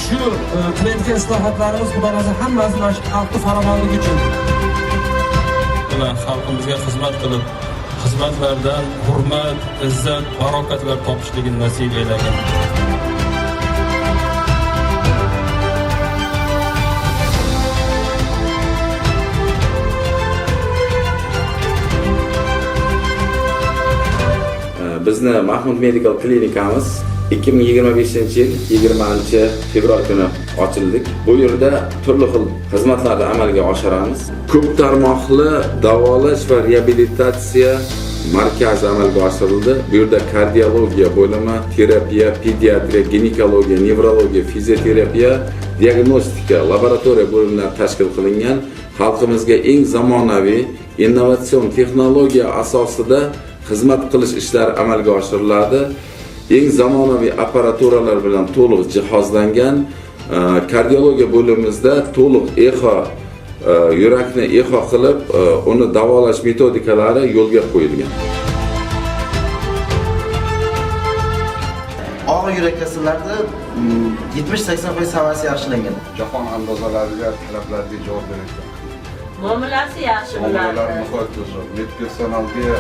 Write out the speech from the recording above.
Şu qilayotgan islohotlarimiz xudo xohlasa hammasi mana shu xalqni farovonligi uchun. Bilan xalqimizga xizmat qilib, xizmatlardan hurmat, izzat, barokatlar topishligini nasib aylagan. Bizni Mahmud Medical klinikamiz 2025-yil 20-fevral kuni ochildik. Bu yerda turli xil xizmatlarni amalga oshiramiz. Ko'p tarmoqli davolash va reabilitatsiya markazi amalga oshirildi. Bu yerda kardiologiya bo'limi, terapiya, pediatriya, ginekologiya, nevrologiya, fizioterapiya, diagnostika, laboratoriya bo'limlari tashkil qilingan. Xalqimizga eng zamonaviy innovatsion texnologiya asosida xizmat qilish ishlari amalga oshiriladi. Eng zamonaviy apparaturalar bilan to'liq jihozlangan kardiologiya bo'limimizda to'liq eho yurakni eho qilib uni davolash metodikalari yo'lga qo'yilgan. Og'ir yurak kasallarida 70-80% samarasi yaxshilangan. Jahon andozalariga, talablarga javob beradigan. Muomalasi yaxshi bo'ladi. Muomalalar nihoyat zo'r. Medpersonalga